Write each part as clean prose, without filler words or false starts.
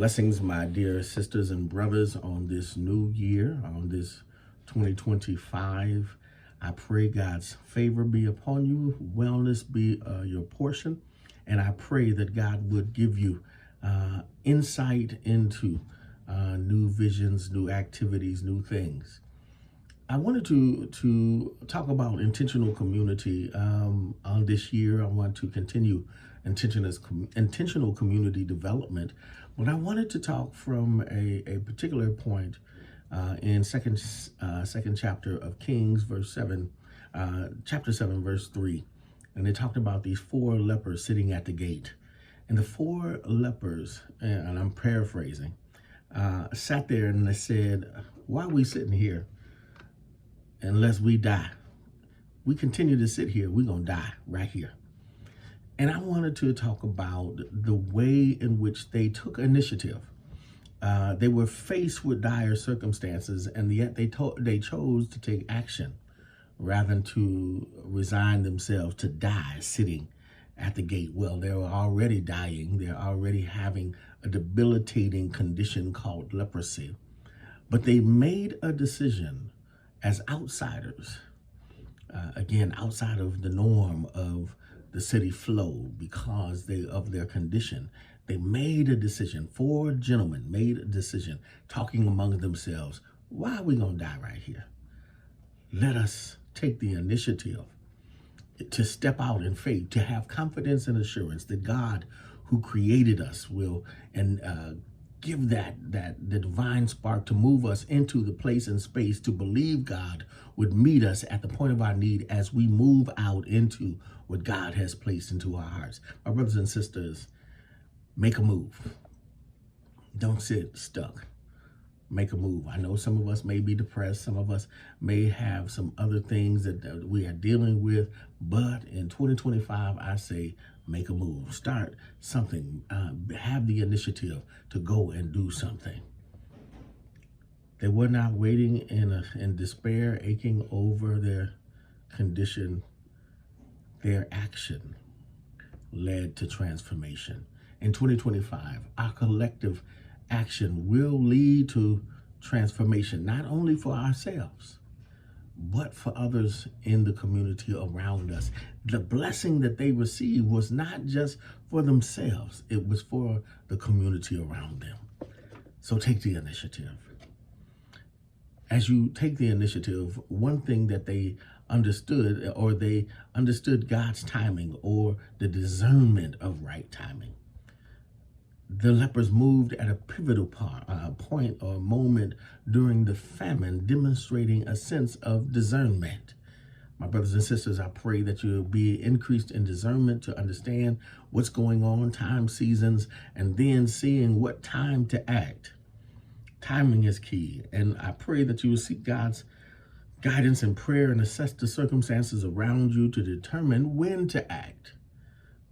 Blessings, my dear sisters and brothers, on this new year, on this 2025. I pray God's favor be upon you, wellness be your portion, and I pray that God would give you insight into new visions, new activities, new things. I wanted to talk about intentional community on this year. I want to continue intentional community development, but I wanted to talk from a particular point in second chapter of Kings, chapter 7, verse 3, and they talked about these four lepers sitting at the gate, and the four lepers, and I'm paraphrasing, sat there and they said, "Why are we sitting here? Unless we die, we continue to sit here, we're going to die right here." And I wanted to talk about the way in which they took initiative. They were faced with dire circumstances, and yet they chose to take action rather than to resign themselves to die sitting at the gate. Well, they were already dying. They're already having a debilitating condition called leprosy. But they made a decision as outsiders, again, outside of the norm of the city flow, because of their condition. They made a decision. Four gentlemen made a decision, talking among themselves. Why are we going to die right here? Let us take the initiative to step out in faith, to have confidence and assurance that God, who created us, will give the divine spark to move us into the place and space to believe God would meet us at the point of our need as we move out into what God has placed into our hearts. My brothers and sisters, make a move. Don't sit stuck. Make a move. I know some of us may be depressed. Some of us may have some other things that we are dealing with. But in 2025, I say, make a move. Start something. Have the initiative to go and do something. They were not waiting in despair, aching over their condition. Their action led to transformation. In 2025, our collective action will lead to transformation, not only for ourselves, but for others in the community around us. The blessing that they received was not just for themselves, it was for the community around them. So take the initiative. As you take the initiative, one thing that they understood God's timing, or the discernment of right timing. The lepers moved at a pivotal point or moment during the famine, demonstrating a sense of discernment. My brothers and sisters, I pray that you'll be increased in discernment to understand what's going on, time, seasons, and then seeing what time to act. Timing is key, and I pray that you will seek God's guidance in prayer and assess the circumstances around you to determine when to act.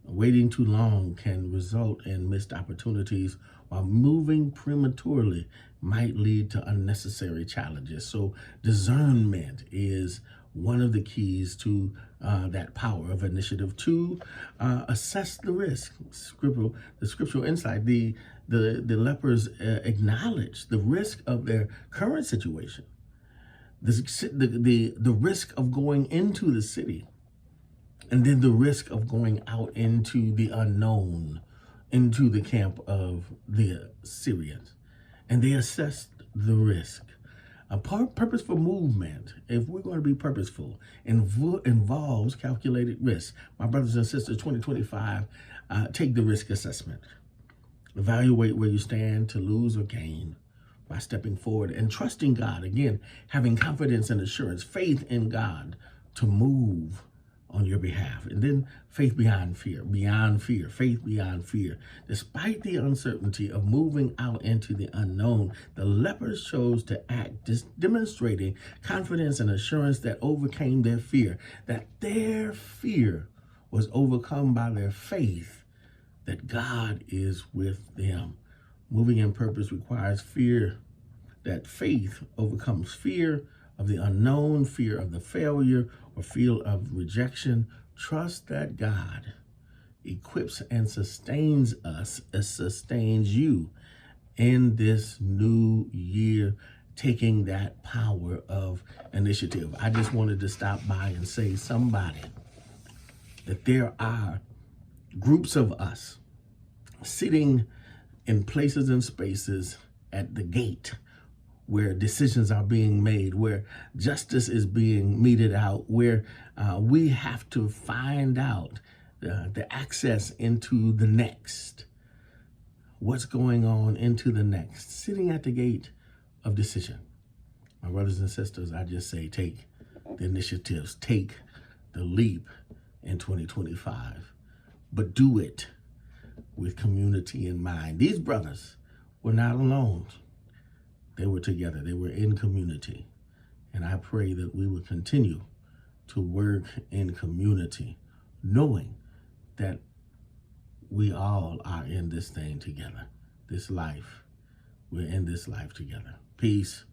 Waiting too long can result in missed opportunities, while moving prematurely might lead to unnecessary challenges. So discernment is one of the keys to that power of initiative. To assess the risk. The scriptural insight. The lepers acknowledge the risk of their current situation. The risk of going into the city, and then the risk of going out into the unknown, into the camp of the Syrians. And they assessed the risk. A purposeful movement, if we're going to be purposeful, involves calculated risk. My brothers and sisters, 2025, take the risk assessment. Evaluate where you stand to lose or gain by stepping forward and trusting God. Again, having confidence and assurance, faith in God to move on your behalf. And then faith beyond fear, faith beyond fear. Despite the uncertainty of moving out into the unknown, the lepers chose to act, demonstrating confidence and assurance that overcame their fear, that their fear was overcome by their faith that God is with them. Moving in purpose requires fear, that faith overcomes fear of the unknown, fear of the failure, or fear of rejection. Trust that God equips and sustains us, sustains you in this new year, taking that power of initiative. I just wanted to stop by and say somebody that there are groups of us sitting in places and spaces at the gate where decisions are being made, where justice is being meted out, where we have to find out the access into the next. What's going on into the next? Sitting at the gate of decision. My brothers and sisters, I just say take the initiatives, take the leap in 2025, but do it with community in mind. These brothers were not alone. They were together. They were in community. And I pray that we will continue to work in community, knowing that we all are in this thing together. This life, we're in this life together. Peace.